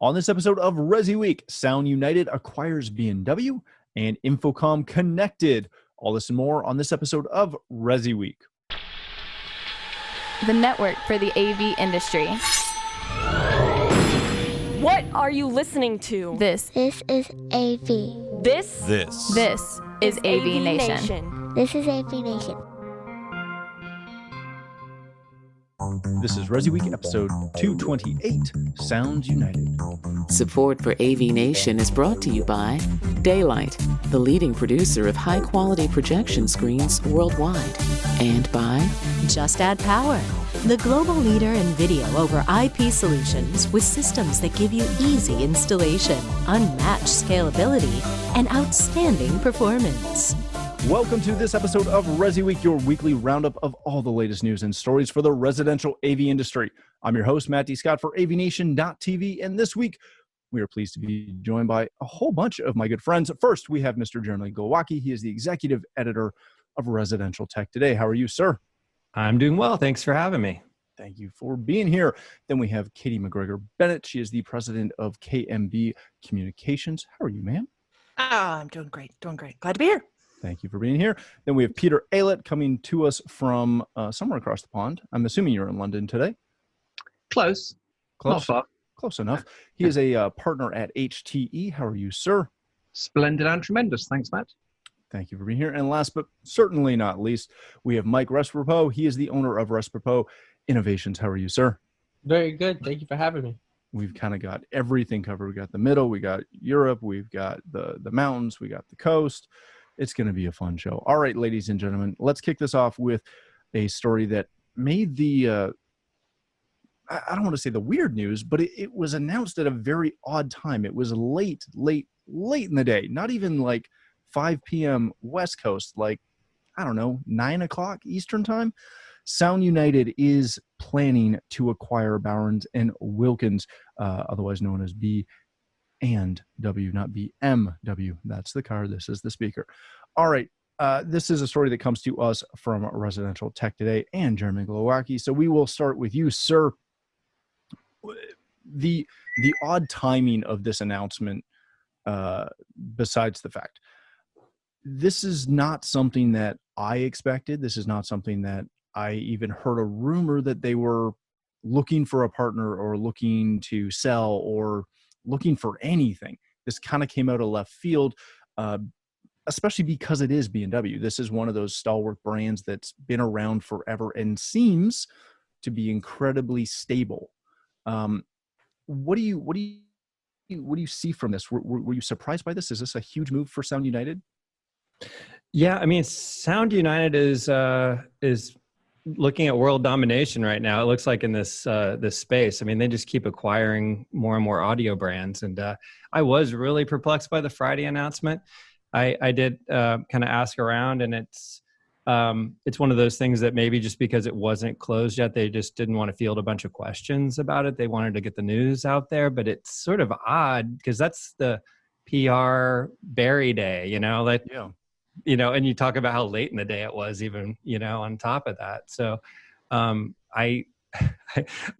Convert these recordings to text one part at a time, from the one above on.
On this episode of ResiWeek, Sound United acquires BMW and InfoComm Connected. All this and more on this episode of ResiWeek. The network for the AV industry. What are you listening to? This is AV. This is AVNation. This is AVNation. This is ResiWeek episode 228, Sound United. Support for AVNation is brought to you by Daylight, the leading producer of high-quality projection screens worldwide, and by Just Add Power, the global leader in video over IP solutions with systems that give you easy installation, unmatched scalability, and outstanding performance. Welcome to this episode of ResiWeek, your weekly roundup of all the latest news and stories for the residential AV industry. I'm your host, Matt D. Scott for AVNation.tv, and this week we are pleased to be joined by a whole bunch of my good friends. First, we have Mr. Jeremy Glowacki. He is the executive editor of Residential Tech Today. How are you, sir? I'm doing well. Thanks for having me. Thank you for being here. Then we have Katie McGregor-Bennett. She is the president of KMB Communications. How are you, ma'am? I'm doing great. Glad to be here. Thank you for being here. Then we have Peter Aylett coming to us from somewhere across the pond. I'm assuming you're in London today. Close. Not far. Close enough. He is a partner at HTE. How are you, sir? Splendid and tremendous. Thanks, Matt. Thank you for being here. And last but certainly not least, we have Mike Respropo. He is the owner of Respropo Innovations. How are you, sir? Very good. Thank you for having me. We've kind of got everything covered. We got the middle, we got Europe, we've got the mountains, we got the coast. It's going to be a fun show. All right, ladies and gentlemen, let's kick this off with a story that made the, I don't want to say the weird news, but it was announced at a very odd time. It was late in the day, not even like 5 p.m. West Coast, like, I don't know, 9 o'clock Eastern time. Sound United is planning to acquire Bowers and Wilkins, otherwise known as B and W, not BMW. That's the car. This is the speaker. All right. This is a story that comes to us from Residential Tech Today and Jeremy Glowacki. So we will start with you, sir. The odd timing of this announcement, besides the fact, this is not something that I expected. This is not something that I even heard a rumor that they were looking for a partner or looking to sell or looking for anything. This kind of came out of left field, especially because it is BMW. This is one of those stalwart brands that's been around forever and seems to be incredibly stable. What do you see from this? Were you surprised by this? Is this a huge move for Sound United? Yeah, I mean, Sound United is looking at world domination right now. It looks like in this space. I mean, they just keep acquiring more and more audio brands. And I was really perplexed by the Friday announcement. I did kind of ask around, and it's one of those things that maybe just because it wasn't closed yet, they just didn't want to field a bunch of questions about it. They wanted to get the news out there, but it's sort of odd because that's the PR Barry day, like. Yeah. And you talk about how late in the day it was even, on top of that. So I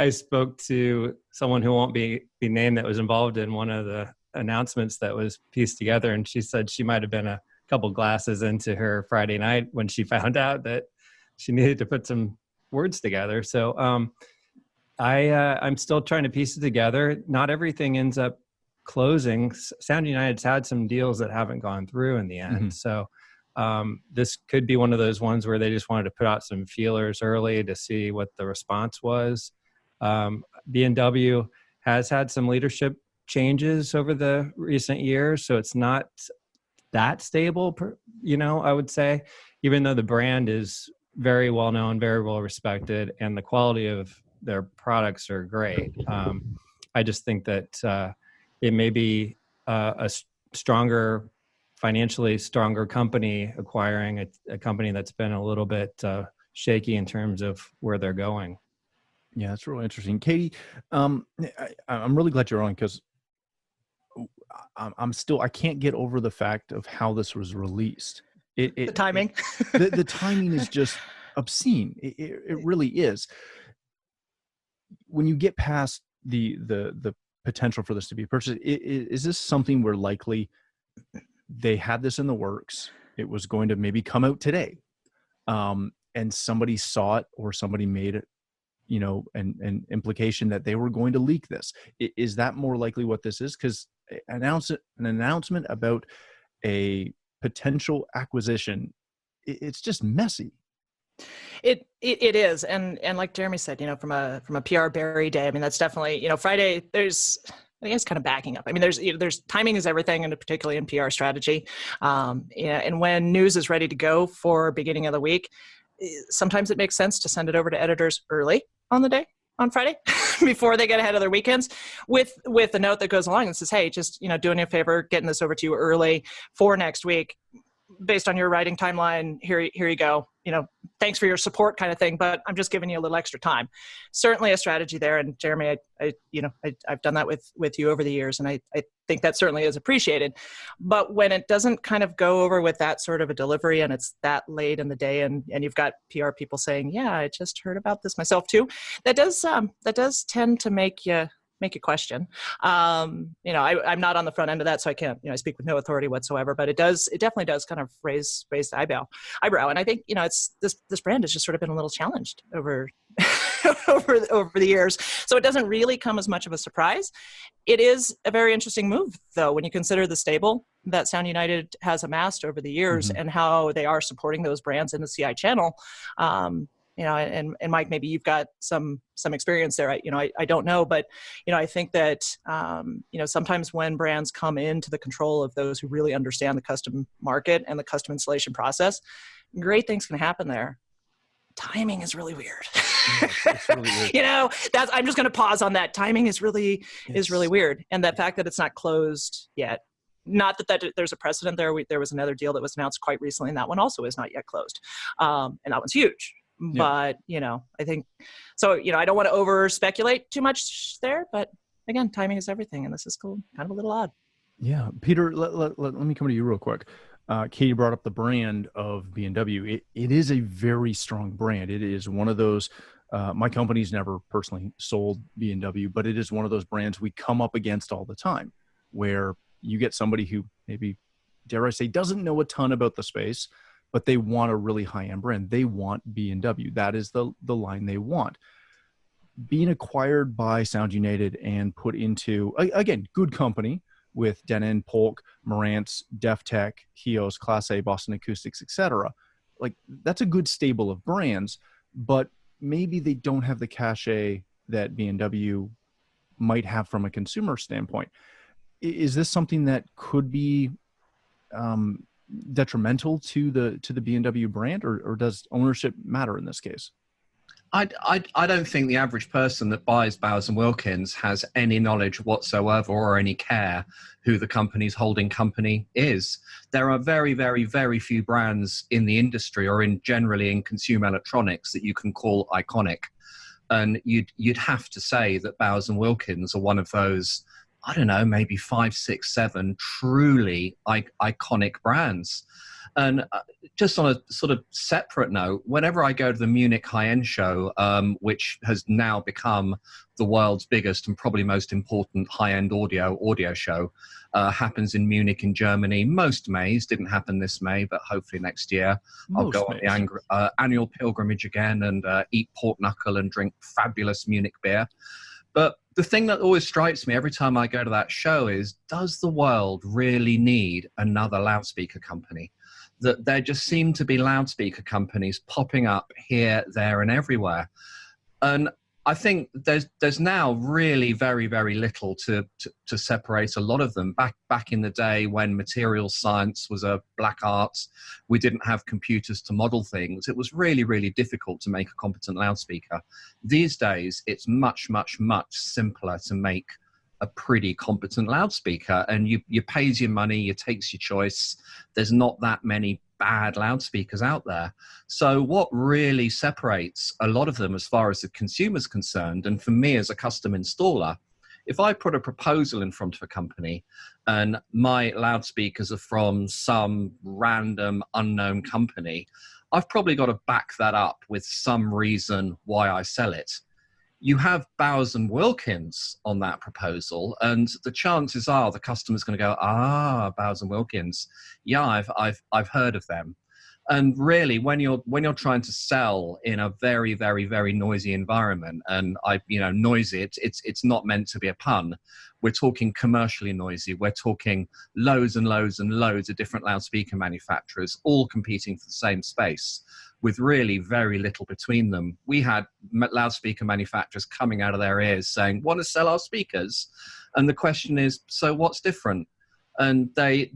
spoke to someone who won't be named that was involved in one of the announcements that was pieced together. And she said she might've been a couple glasses into her Friday night when she found out that she needed to put some words together. So I'm still trying to piece it together. Not everything ends up closing. Sound United's had some deals that haven't gone through in the end. Mm-hmm. So this could be one of those ones where they just wanted to put out some feelers early to see what the response was. BMW has had some leadership changes over the recent years, so it's not that stable, I would say, even though the brand is very well known, very well respected, and the quality of their products are great. I just think that it may be a financially stronger company acquiring a company that's been a little bit shaky in terms of where they're going. Yeah, that's really interesting. Katie, I'm really glad you're on because I can't get over the fact of how this was released. The timing. The timing is just obscene. It really is. When you get past the potential for this to be purchased. Is this something where likely they had this in the works? It was going to maybe come out today, and somebody saw it, or somebody made it, an implication that they were going to leak this. Is that more likely what this is? Because an announcement about a potential acquisition, it's just messy. It is, and like Jeremy said, from a PR Barry day, I mean, that's definitely, Friday. I guess kind of backing up. I mean, there's timing is everything, and particularly in PR strategy. And when news is ready to go for beginning of the week, sometimes it makes sense to send it over to editors early on the day, on Friday, before they get ahead of their weekends, with a note that goes along and says, hey, just doing you a favor, getting this over to you early for next week, based on your writing timeline. Here you go. Thanks for your support, kind of thing. But I'm just giving you a little extra time. Certainly a strategy there. And Jeremy, I've done that with you over the years, and I think that certainly is appreciated. But when it doesn't kind of go over with that sort of a delivery, and it's that late in the day, and you've got PR people saying, yeah, I just heard about this myself too, that does tend to make you question. I'm not on the front end of that, so I can't, I speak with no authority whatsoever, but it definitely does kind of raise the eyebrow. And I think, it's this brand has just sort of been a little challenged over over the years. So it doesn't really come as much of a surprise. It is a very interesting move, though, when you consider the stable that Sound United has amassed over the years, and how they are supporting those brands in the CI channel. And Mike, maybe you've got some experience there. I don't know, but I think that sometimes when brands come into the control of those who really understand the custom market and the custom installation process, great things can happen there. Timing is really weird. It's really weird. I'm just going to pause on that. Timing is really weird, and the fact that it's not closed yet. Not that there's a precedent there. There was another deal that was announced quite recently, and that one also is not yet closed, and that one's huge. But, I think, so, I don't want to over speculate too much there, but again, timing is everything. And this is cool, kind of a little odd. Yeah. Peter, let me come to you real quick. Katie brought up the brand of B&W. It is a very strong brand. It is one of those, my company's never personally sold B&W, but it is one of those brands we come up against all the time, where you get somebody who maybe, dare I say, doesn't know a ton about the space, but they want a really high-end brand. They want B&W. That is the line they want. Being acquired by Sound United and put into, again, good company with Denon, Polk, Marantz, DefTech, Hios, Class A, Boston Acoustics, etc. Like, that's a good stable of brands, but maybe they don't have the cachet that B&W might have from a consumer standpoint. Is this something that could be detrimental to the B&W brand, or does ownership matter in this case? I don't think the average person that buys Bowers Wilkins has any knowledge whatsoever or any care who the company's holding company is. There are very, very, very few brands in the industry, or generally in consumer electronics, that you can call iconic. And you'd have to say that Bowers Wilkins are one of those, I don't know, maybe 5, 6, 7 truly iconic brands. And just on a sort of separate note, whenever I go to the Munich high-end show, which has now become the world's biggest and probably most important high-end audio show, happens in Munich in Germany. Most Mays, didn't happen this May, but hopefully next year I'll go on the annual pilgrimage again and eat pork knuckle and drink fabulous Munich beer. But the thing that always strikes me every time I go to that show is, does the world really need another loudspeaker company? That there just seem to be loudspeaker companies popping up here, there, and everywhere. And I think there's now really very, very little to separate a lot of them. Back in the day when materials science was a black art, we didn't have computers to model things. It was really, really difficult to make a competent loudspeaker. These days, it's much, much, much simpler to make a pretty competent loudspeaker, and you pays your money, you takes your choice. There's not that many bad loudspeakers out there. So what really separates a lot of them as far as the consumer's concerned, and for me as a custom installer, if I put a proposal in front of a company and my loudspeakers are from some random unknown company, I've probably got to back that up with some reason why I sell it. You have Bowers and Wilkins on that proposal, and the chances are the customer's going to go, Bowers and Wilkins, yeah, I've heard of them. And really, when you're trying to sell in a very, very, very noisy environment, and noisy, it's not meant to be a pun. We're talking commercially noisy. We're talking loads and loads and loads of different loudspeaker manufacturers, all competing for the same space, with really very little between them. We had loudspeaker manufacturers coming out of their ears saying, "Want to sell our speakers?" And the question is, so what's different? And they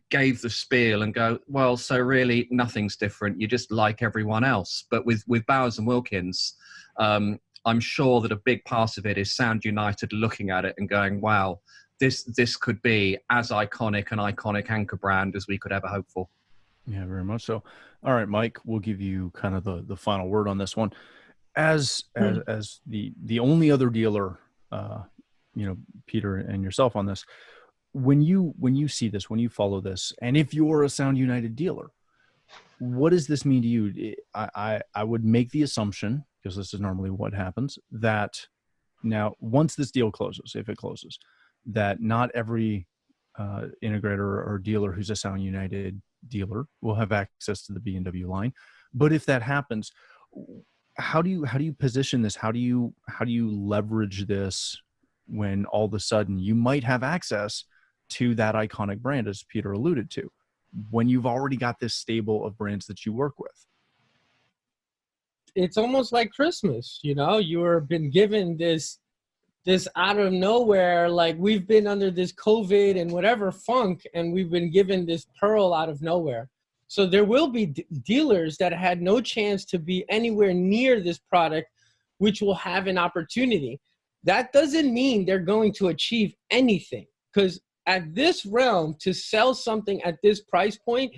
gave the spiel and go, well, so really nothing's different. You're just like everyone else. But with Bowers and Wilkins, I'm sure that a big part of it is Sound United looking at it and going, wow, this could be as iconic an iconic anchor brand as we could ever hope for. Yeah, very much so. All right, Mike, we'll give you kind of the final word on this one. As the only other dealer, Peter and yourself on this, when you see this, when you follow this, and if you're a Sound United dealer, what does this mean to you? I would make the assumption, because this is normally what happens, that now once this deal closes, if it closes, that not every integrator or dealer who's a Sound United dealer will have access to the B&W line. But if that happens, how do you position this? How do you leverage this when all of a sudden you might have access to that iconic brand, as Peter alluded to, when you've already got this stable of brands that you work with? It's almost like Christmas, you've been given this out of nowhere, like we've been under this COVID and whatever funk, and we've been given this pearl out of nowhere. So there will be dealers that had no chance to be anywhere near this product, which will have an opportunity. That doesn't mean they're going to achieve anything, because at this realm, to sell something at this price point,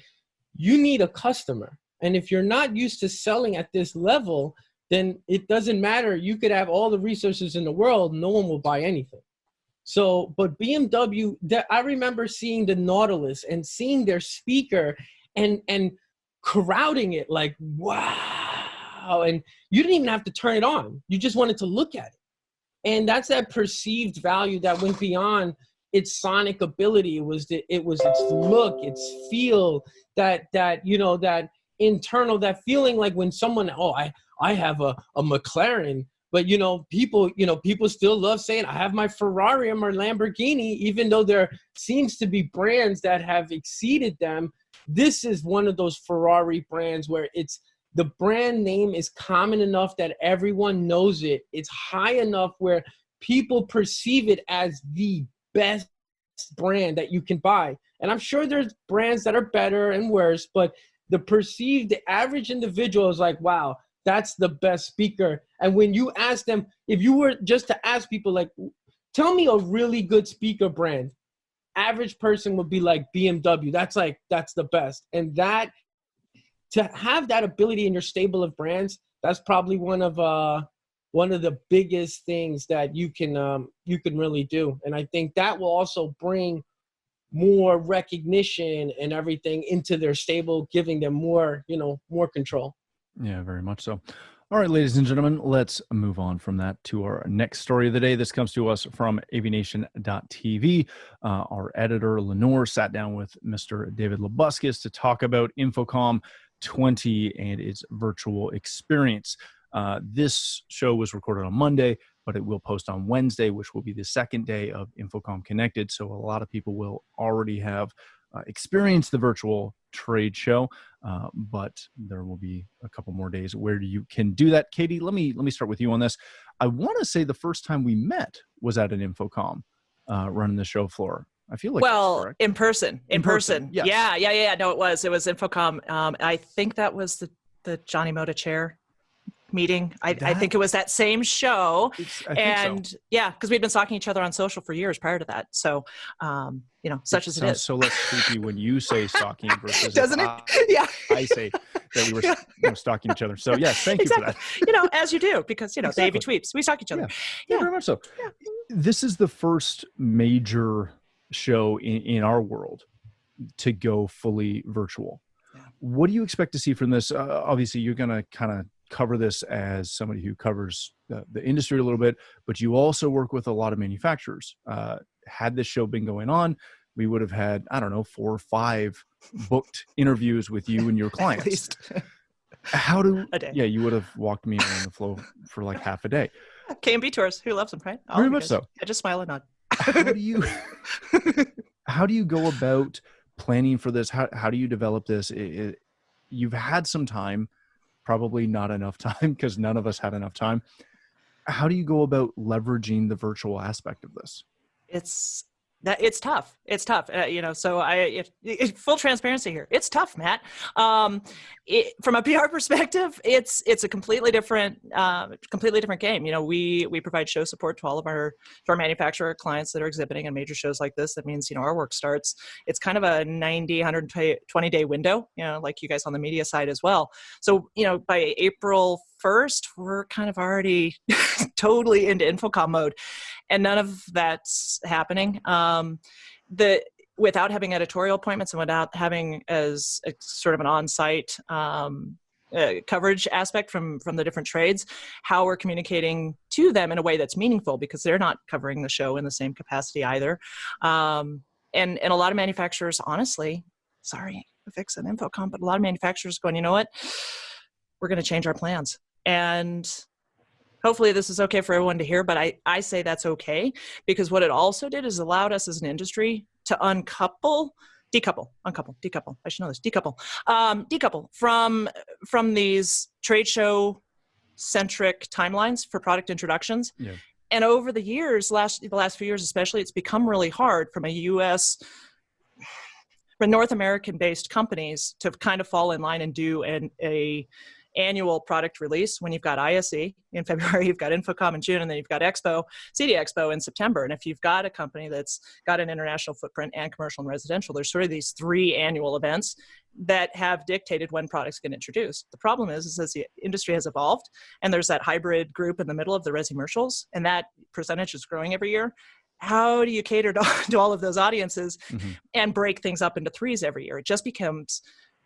you need a customer. And if you're not used to selling at this level, then it doesn't matter. You could have all the resources in the world, no one will buy anything. So, but BMW, I remember seeing the Nautilus and seeing their speaker and crowding it like, wow. And you didn't even have to turn it on. You just wanted to look at it. And that's that perceived value that went beyond its sonic ability. It was its look, its feel, that internal, that feeling like when someone, I have a McLaren, but people still love saying I have my Ferrari or my Lamborghini, even though there seems to be brands that have exceeded them. This is one of those Ferrari brands where the brand name is common enough that everyone knows it. It's high enough where people perceive it as the best brand that you can buy. And I'm sure there's brands that are better and worse, but the average individual is like, wow, that's the best speaker. And when you ask them, if you were just to ask people, like, tell me a really good speaker brand, average person would be like BMW. That's the best. And that, to have that ability in your stable of brands, that's probably one of the biggest things that you can really do. And I think that will also bring more recognition and everything into their stable, giving them more control. Yeah, very much so. All right, ladies and gentlemen, let's move on from that to our next story of the day. This comes to us from AVNation.tv. Our editor, Lenore, sat down with Mr. David Labuskis to talk about InfoComm 20 and its virtual experience. This show was recorded on Monday, but it will post on Wednesday, which will be the second day of InfoComm Connected. So a lot of people will already have experienced the virtual trade show, but there will be a couple more days where you can do that. Katie, let me start with you on this. I want to say the first time we met was at an InfoComm running the show floor. I feel like in person. Yes. Yeah. No, it was InfoComm. I think that was the Johnny Moda chair meeting. I think it was that same show. Yeah, because we'd been stalking each other on social for years prior to that. So, such as it is. So less creepy when you say stalking versus doesn't it? Yeah. I say that we were stalking each other. So yes, thank you for that. As you do, because the AV tweets, we stalk each other. Yeah, very much so. Yeah. This is the first major show in our world to go fully virtual. Yeah. What do you expect to see from this? Obviously, you're going to kind of cover this as somebody who covers the industry a little bit, but you also work with a lot of manufacturers. Had this show been going on, we would have had, I don't know, 4 or 5 booked interviews with you and your clients. At least a day. Yeah, you would have walked me around the flow for like half a day. K&B tours, who loves them, right? Very much so. I just smile and nod. How do you go about planning for this? How do you develop this? You've had some time, probably not enough time, because none of us had enough time. How do you go about leveraging the virtual aspect of this? It's tough. It's tough. So full transparency here. It's tough, Matt. From a PR perspective, it's a completely different game. We provide show support to all of our manufacturer clients that are exhibiting in major shows like this. That means, our work starts. It's kind of a 90, 120 day window, like you guys on the media side as well. So, by April 1st, we're kind of already totally into InfoComm mode, and none of that's happening. Without having editorial appointments and without having as a sort of an on-site coverage aspect from the different trades, how we're communicating to them in a way that's meaningful, because they're not covering the show in the same capacity either. And a lot of manufacturers, honestly, sorry to fix an InfoComm, but a lot of manufacturers going, you know what, we're going to change our plans. And hopefully this is okay for everyone to hear, but I say that's okay, because what it also did is allowed us as an industry to decouple from these trade show centric timelines for product introductions. Yeah. And over the years, the last few years especially, it's become really hard from North American based companies to kind of fall in line and do a annual product release when you've got ISE in February, you've got InfoComm in June, and then you've got CD Expo in September. And if you've got a company that's got an international footprint and commercial and residential, there's sort of these 3 annual events that have dictated when products get introduced. The problem is as the industry has evolved, and there's that hybrid group in the middle of the resi-mercials, and that percentage is growing every year. How do you cater to all of those audiences and break things up into 3s every year?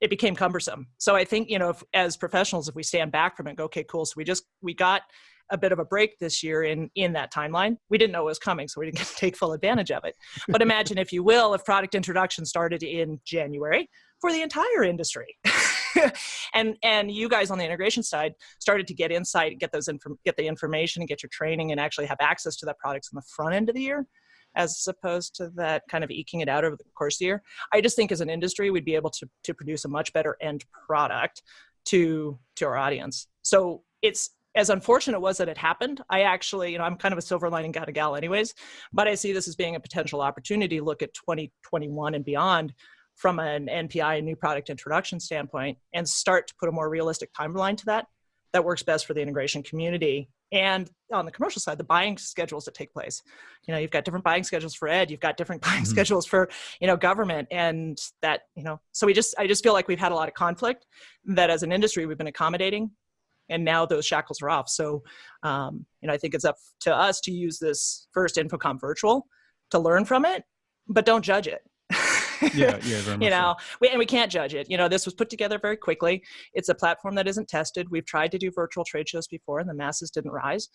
It became cumbersome. So I think, as professionals, if we stand back from it and go, okay, cool. So we got a bit of a break this year in that timeline. We didn't know it was coming, so we didn't get to take full advantage of it. But imagine, if you will, if product introduction started in January for the entire industry. and you guys on the integration side started to get insight, get the information, and get your training, and actually have access to that products in the front end of the year, as opposed to that kind of eking it out over the course of the year. I just think as an industry, we'd be able to produce a much better end product to our audience. So it's, as unfortunate was that it happened, I actually, I'm kind of a silver lining kind of gal anyways, but I see this as being a potential opportunity to look at 2021 and beyond from an NPI and new product introduction standpoint, and start to put a more realistic timeline to that works best for the integration community. And on the commercial side, the buying schedules that take place, you've got different buying schedules for ed, you've got different buying schedules for, government, and that, so I just feel like we've had a lot of conflict that as an industry we've been accommodating, and now those shackles are off. So, I think it's up to us to use this first InfoComm virtual to learn from it, but don't judge it. Yeah, very much so. We can't judge it. This was put together very quickly. It's a platform that isn't tested. We've tried to do virtual trade shows before, and the masses didn't rise.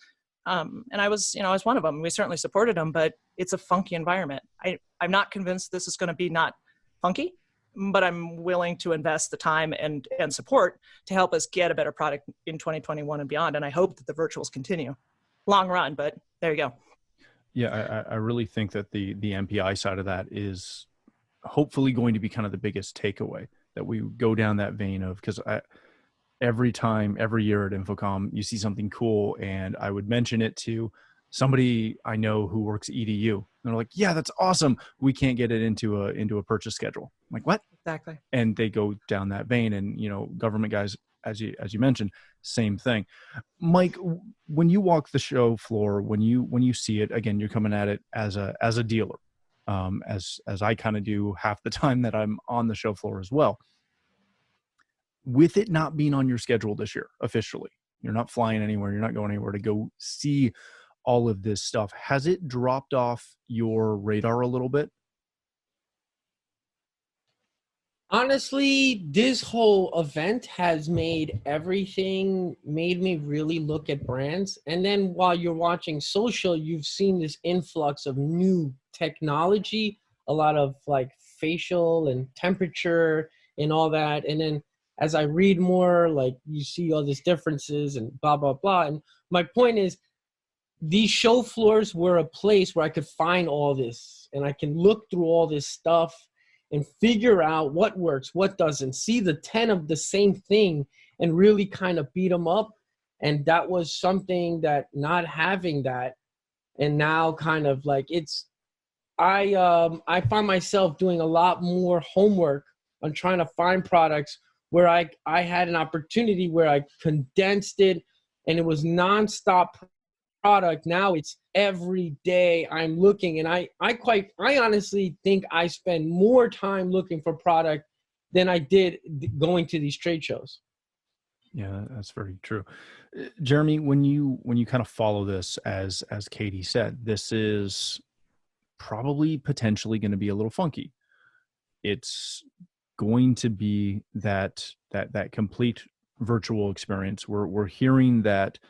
And I was one of them. We certainly supported them, but it's a funky environment. I'm not convinced this is going to be not funky, but I'm willing to invest the time and support to help us get a better product in 2021 and beyond. And I hope that the virtuals continue. Long run, but there you go. Yeah, I really think that the MPI side of that is hopefully going to be kind of the biggest takeaway, that we go down that vein of, because every year at InfoComm, you see something cool, and I would mention it to somebody I know who works EDU, and they're like, yeah, that's awesome. We can't get it into a purchase schedule. I'm like, what? Exactly. And they go down that vein, and government guys, as you mentioned, same thing. Mike, when you walk the show floor, when you see it, again, you're coming at it as a dealer. As I kind of do half the time that I'm on the show floor as well. With it not being on your schedule this year, officially, you're not flying anywhere, you're not going anywhere to go see all of this stuff. Has it dropped off your radar a little bit? Honestly, this whole event has made me really look at brands. And then while you're watching social, you've seen this influx of new technology, a lot of like facial and temperature and all that. And then as I read more, like you see all these differences and blah, blah, blah. And my point is, these show floors were a place where I could find all this and I can look through all this stuff and figure out what works, what doesn't, see the 10 of the same thing and really kind of beat them up. And that was something that not having that, and now kind of like I find myself doing a lot more homework on trying to find products where I had an opportunity where I condensed it and it was nonstop product. Now it's every day I'm looking, and I honestly think I spend more time looking for product than I did going to these trade shows. Yeah, that's very true. Jeremy, when you kind of follow this, as Katie said, this is probably potentially going to be a little funky. It's going to be that complete virtual experience. We're hearing that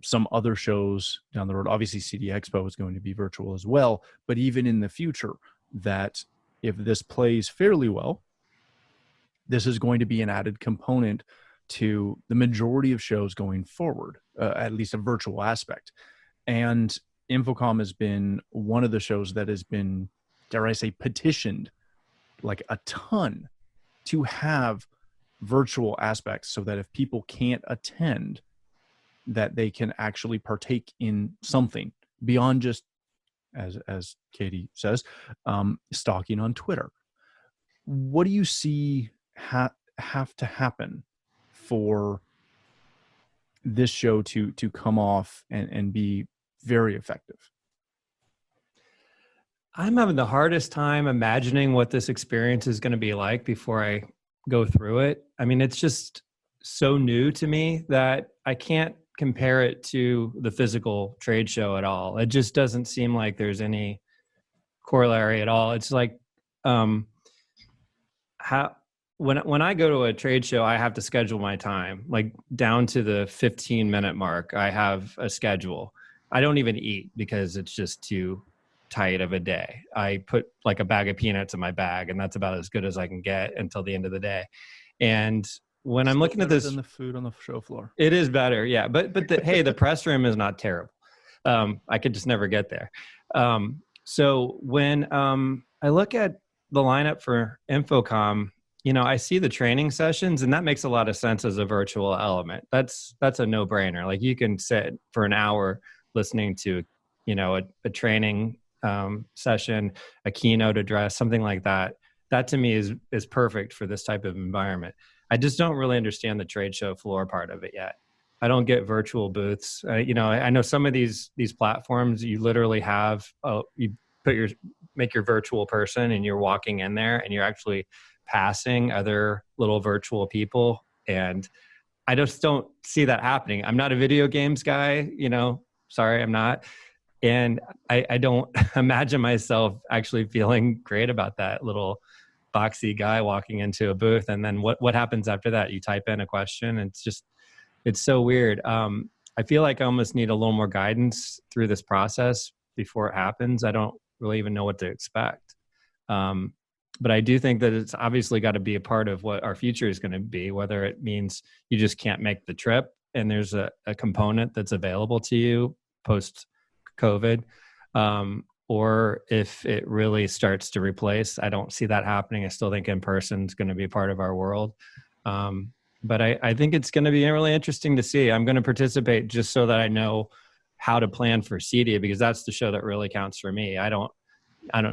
some other shows down the road, obviously CD Expo is going to be virtual as well, but even in the future, that if this plays fairly well, this is going to be an added component to the majority of shows going forward, at least a virtual aspect. And InfoComm has been one of the shows that has been, dare I say, petitioned like a ton to have virtual aspects so that if people can't attend, that they can actually partake in something beyond just, as Katie says, stalking on Twitter. What do you see have to happen for this show to come off and be very effective? I'm having the hardest time imagining what this experience is going to be like before I go through it. I mean, it's just so new to me that I can't compare it to the physical trade show at all. It just doesn't seem like there's any corollary at all. It's like when I go to a trade show, I have to schedule my time, like down to the 15-minute mark. I have a schedule. I don't even eat because it's just too tight of a day. I put like a bag of peanuts in my bag, and that's about as good as I can get until the end of the day. And when I'm looking at this, than the food on the show floor, it is better, yeah. But hey, the press room is not terrible. I could just never get there. So when I look at the lineup for InfoComm, I see the training sessions, and that makes a lot of sense as a virtual element. That's a no-brainer. Like you can sit for an hour listening to, a training session, a keynote address, something like that. That to me is perfect for this type of environment. I just don't really understand the trade show floor part of it yet. I don't get virtual booths. I know some of these platforms, you literally have, you make your virtual person and you're walking in there and you're actually passing other little virtual people. And I just don't see that happening. I'm not a video games guy, sorry, I'm not. And I don't imagine myself actually feeling great about that little boxy guy walking into a booth. And then what happens after that? You type in a question. And it's so weird. I feel like I almost need a little more guidance through this process before it happens. I don't really even know what to expect. But I do think that it's obviously got to be a part of what our future is going to be, whether it means you just can't make the trip and there's a component that's available to you post-COVID, or if it really starts to replace. I don't see that happening. I still think in-person is going to be a part of our world. But I think it's going to be really interesting to see. I'm going to participate just so that I know how to plan for CEDIA, because that's the show that really counts for me. I don't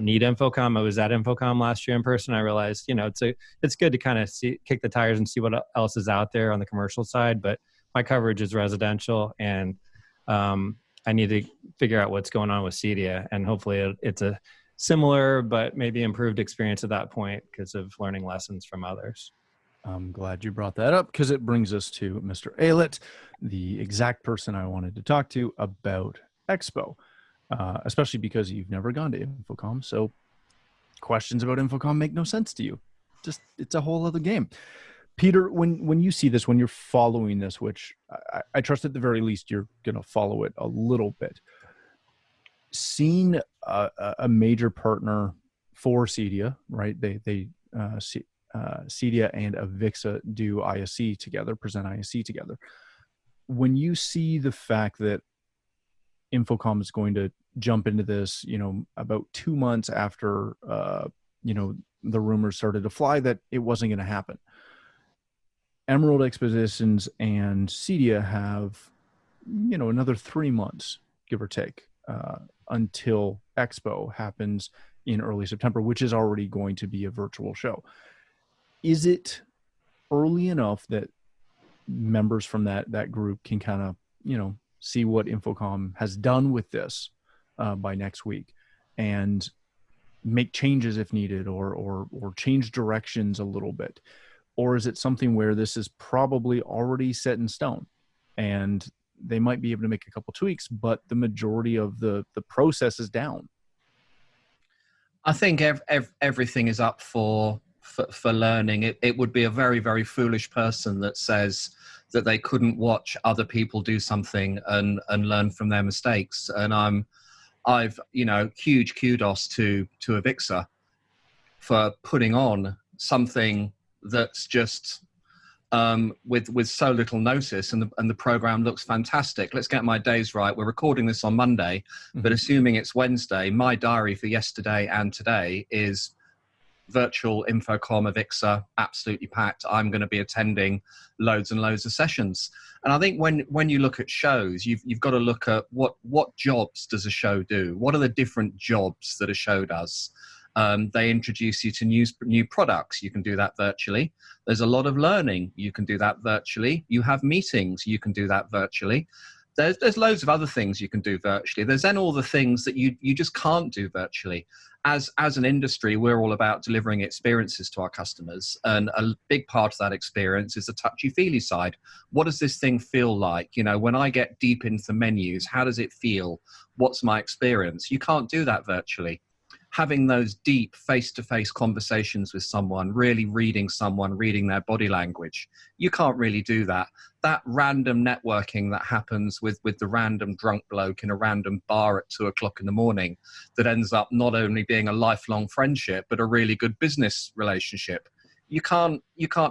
need InfoComm. I was at InfoComm last year in person. I realized, it's good to kind of kick the tires and see what else is out there on the commercial side. But my coverage is residential, and I need to figure out what's going on with CEDIA, and hopefully it's a similar but maybe improved experience at that point because of learning lessons from others. I'm glad you brought that up, because it brings us to Mr. Aylett, the exact person I wanted to talk to about Expo, especially because you've never gone to InfoComm. So questions about InfoComm make no sense to you. it's a whole other game. Peter, when you see this, when you're following this, which I trust at the very least you're going to follow it a little bit, seeing a major partner for Cedia, right? Cedia and Avixa do ISC together, present ISC together. When you see the fact that InfoComm is going to jump into this, about 2 months after, the rumors started to fly that it wasn't going to happen. Emerald Expositions and Cedia have, another 3 months, give or take, until Expo happens in early September, which is already going to be a virtual show. Is it early enough that members from that group can kind of, see what InfoComm has done with this by next week and make changes if needed, or change directions a little bit? Or is it something where this is probably already set in stone and they might be able to make a couple tweaks, but the majority of the process is down? I think everything is up for learning. It would be a very, very foolish person that says that they couldn't watch other people do something and learn from their mistakes. And I've huge kudos to Avixa for putting on something that's just with so little notice, and the program looks fantastic. Let's get my days right. We're recording this on Monday, but assuming it's Wednesday, my diary for yesterday and today is virtual InfoComm Avixa, absolutely packed. I'm going to be attending loads and loads of sessions. And I think when you look at shows, you've got to look at what jobs does a show do? What are the different jobs that a show does? They introduce you to new products. You can do that virtually. There's a lot of learning. You can do that virtually. You have meetings. You can do that virtually. There's loads of other things you can do virtually. There's then all the things that you just can't do virtually. As an industry, we're all about delivering experiences to our customers. And a big part of that experience is the touchy-feely side. What does this thing feel like? When I get deep into menus, how does it feel? What's my experience? You can't do that virtually. Having those deep face-to-face conversations with someone, really reading someone, reading their body language, you can't really do that. That random networking that happens with the random drunk bloke in a random bar at 2 o'clock in the morning that ends up not only being a lifelong friendship, but a really good business relationship. You can't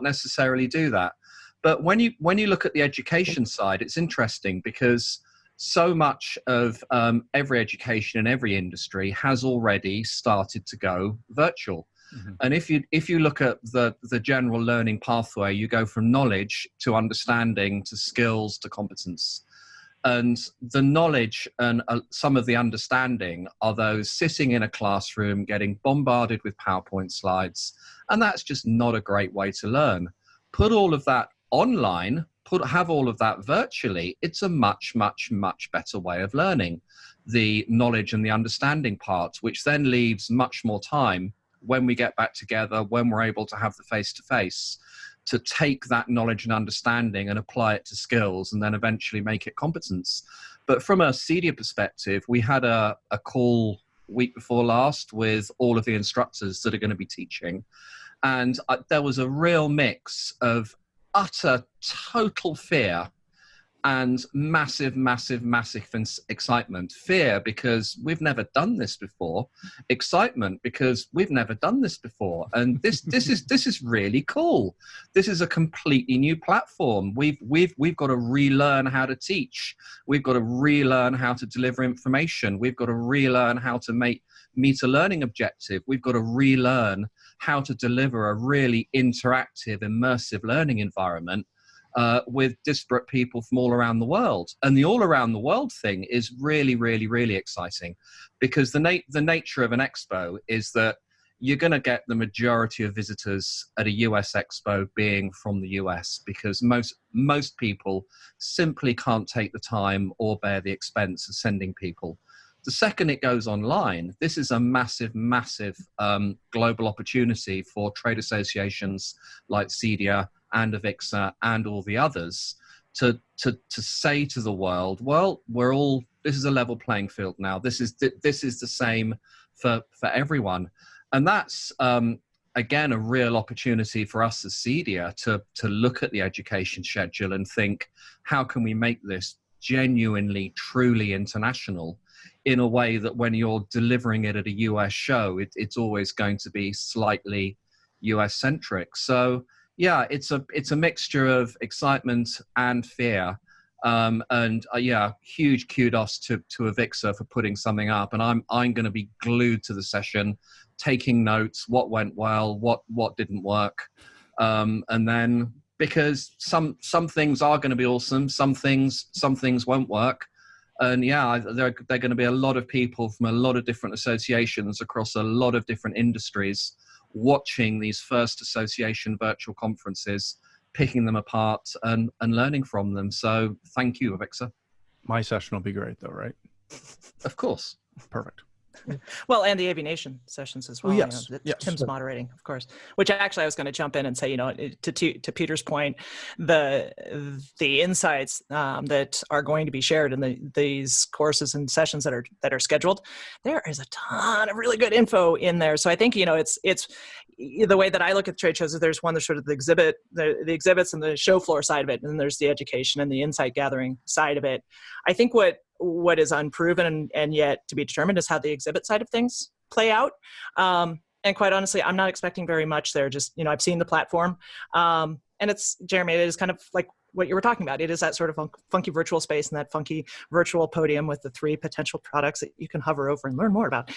necessarily do that. But when you look at the education side, it's interesting because so much of every education in every industry has already started to go virtual. And if you look at the general learning pathway, you go from knowledge to understanding to skills to competence. And the knowledge and some of the understanding are those sitting in a classroom getting bombarded with PowerPoint slides. And that's just not a great way to learn. Put all of that online, have all of that virtually, it's a much, much, much better way of learning the knowledge and the understanding part, which then leaves much more time when we get back together, when we're able to have the face-to-face, to take that knowledge and understanding and apply it to skills and then eventually make it competence. But from a Cedia perspective, we had a call week before last with all of the instructors that are going to be teaching. And there was a real mix of utter total fear and massive, massive, massive excitement. Fear because we've never done this before. Excitement because we've never done this before. And this is really cool. This is a completely new platform. We've got to relearn how to teach. We've got to relearn how to deliver information. We've got to relearn how to meet a learning objective. We've got to relearn how to deliver a really interactive, immersive learning environment with disparate people from all around the world. And the all around the world thing is really, really, really exciting because the nature of an expo is that you're going to get the majority of visitors at a US expo being from the US because most people simply can't take the time or bear the expense of sending people. The second it goes online, this is a massive, massive global opportunity for trade associations like Cedia and Avixa and all the others to say to the world, well, this is a level playing field now. This is the same for everyone. And that's again, a real opportunity for us as CEDIA to look at the education schedule and think, how can we make this genuinely, truly international in a way that when you're delivering it at a US show, it's always going to be slightly US centric. So yeah, it's a mixture of excitement and fear. Yeah, huge kudos to Avixa for putting something up. And I'm going to be glued to the session, taking notes, what went well, what didn't work. And then, because some things are going to be awesome, some things won't work. And yeah, there are going to be a lot of people from a lot of different associations across a lot of different industries watching these first association virtual conferences, picking them apart and learning from them. So thank you, Avixa. My session will be great though, right? Of course. Perfect. Well, and the AVNation sessions as well. Oh, yes. Yes. Tim's moderating, of course. Which actually, I was going to jump in and say, to Peter's point, the insights that are going to be shared in these courses and sessions that are scheduled, there is a ton of really good info in there. So I think it's the way that I look at trade shows is there's sort of the exhibits and the show floor side of it, and then there's the education and the insight gathering side of it. I think what is unproven and yet to be determined is how the exhibit side of things play out. And quite honestly, I'm not expecting very much there. Just, I've seen the platform. And it's, Jeremy, it is kind of like what you were talking about. It is that sort of funky virtual space and that funky virtual podium with the 3 potential products that you can hover over and learn more about.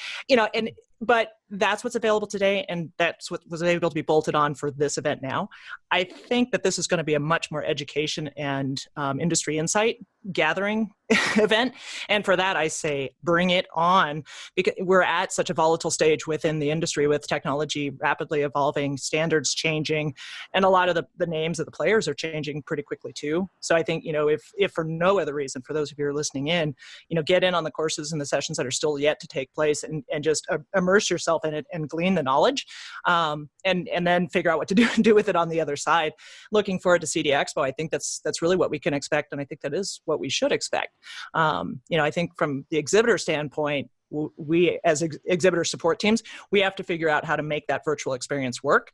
But that's what's available today, and that's what was able to be bolted on for this event now. I think that this is going to be a much more education and industry insight gathering event. And for that, I say bring it on, because we're at such a volatile stage within the industry with technology rapidly evolving, standards changing, and a lot of the names of the players are changing pretty quickly too. So I think, if for no other reason, for those of you who are listening in, get in on the courses and the sessions that are still yet to take place and just immerse yourself in it and glean the knowledge, and then figure out what to do with it on the other side. Looking forward to CEDIA Expo. I think that's really what we can expect, and I think that is what we should expect. I think from the exhibitor standpoint, we as exhibitor support teams, we have to figure out how to make that virtual experience work.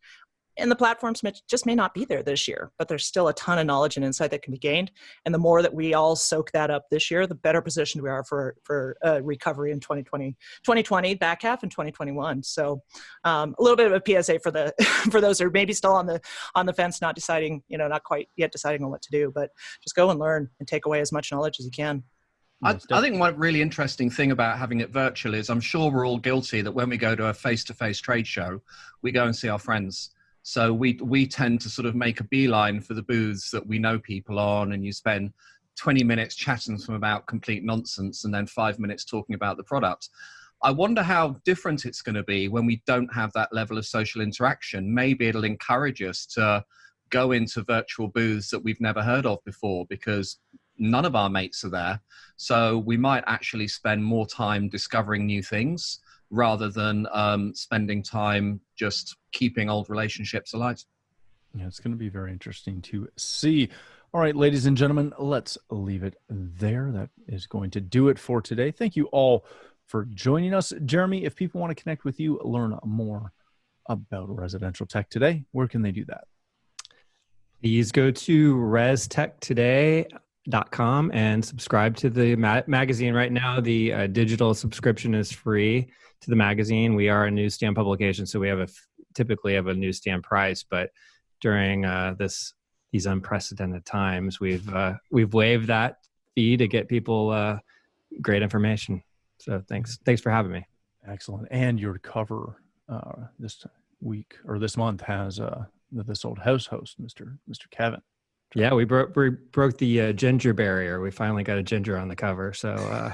And the platforms just may not be there this year, but there's still a ton of knowledge and insight that can be gained. And the more that we all soak that up this year, the better positioned we are for recovery in 2020 back half, and 2021. So a little bit of a PSA for those who are maybe still on the fence, not deciding, not quite yet deciding on what to do, but just go and learn and take away as much knowledge as you can. I think one really interesting thing about having it virtual is I'm sure we're all guilty that when we go to a face-to-face trade show, we go and see our friends. So we tend to sort of make a beeline for the booths that we know people on, and you spend 20 minutes chatting to them about complete nonsense and then 5 minutes talking about the product. I wonder how different it's going to be when we don't have that level of social interaction. Maybe it'll encourage us to go into virtual booths that we've never heard of before because none of our mates are there. So we might actually spend more time discovering new things rather than spending time just keeping old relationships alive. Yeah, it's going to be very interesting to see. All right, ladies and gentlemen, let's leave it there. That is going to do it for today. Thank you all for joining us. Jeremy, if people want to connect with you, learn more about residential tech today, where can they do that? Please go to restechtoday.com and subscribe to the magazine. Right now, the digital subscription is free to the magazine. We are a newsstand publication, so we typically have a newsstand price, but during these unprecedented times, we've waived that fee to get people great information. So thanks for having me. Excellent. And your cover this week or this month has this old house host, Mr. Kevin. Yeah, we broke the ginger barrier. We finally got a ginger on the cover. So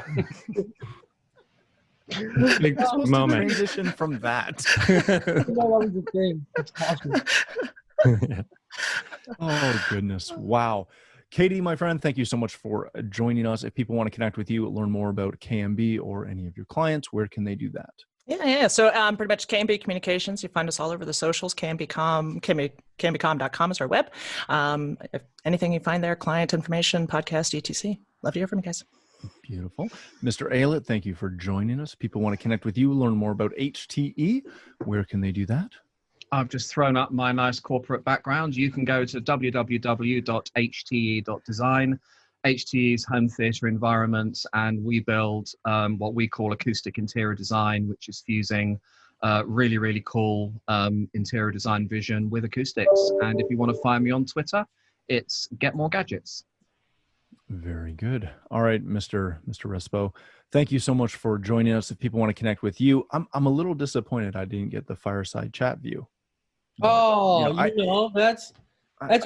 big moment. Transition from that. That was the thing. It's awesome. Yeah. Oh, goodness. Wow. Katie, my friend, thank you so much for joining us. If people want to connect with you, learn more about KMB or any of your clients, where can they do that? Yeah. So pretty much KMB Communications. You find us all over the socials. KMBcom.com is our web. If anything you find there, client information, podcast, etc. Love to hear from you guys. Beautiful. Mr. Aylett, thank you for joining us. People want to connect with you, learn more about HTE. Where can they do that? I've just thrown up my nice corporate background. You can go to www.hte.design, HTE's home theatre environment, and we build what we call acoustic interior design, which is fusing really, really cool interior design vision with acoustics. And if you want to find me on Twitter, it's Get More Gadgets. Very good. All right, Mr. Respo, thank you so much for joining us. If people want to connect with you, I'm a little disappointed I didn't get the fireside chat view. Oh, that's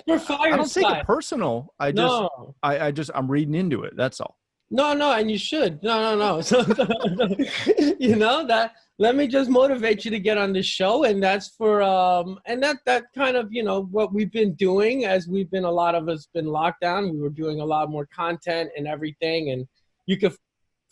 for fireside. I don't take it personal. I'm reading into it. That's all. No, and you should. No. So, that. Let me just motivate you to get on this show, and that's for and that kind of what we've been doing as a lot of us been locked down. We were doing a lot more content and everything, and you can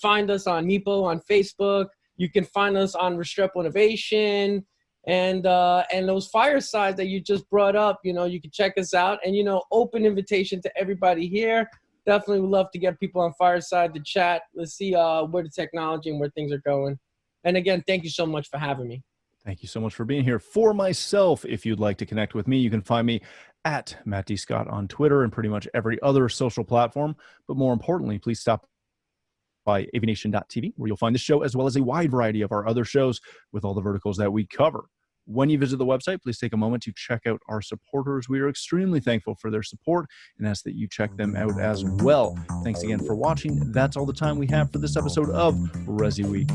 find us on Meepo on Facebook. You can find us on Restrepo Innovation. And those firesides that you just brought up, you can check us out, and open invitation to everybody here. Definitely would love to get people on fireside to chat. Let's see where the technology and where things are going. And again, thank you so much for having me. Thank you so much for being here. For myself, if you'd like to connect with me, you can find me at Matt D. Scott on Twitter and pretty much every other social platform. But more importantly, please stop by AVNation.tv, where you'll find this show as well as a wide variety of our other shows with all the verticals that we cover. When you visit the website, please take a moment to check out our supporters. We are extremely thankful for their support and ask that you check them out as well. Thanks again for watching. That's all the time we have for this episode of ResiWeek.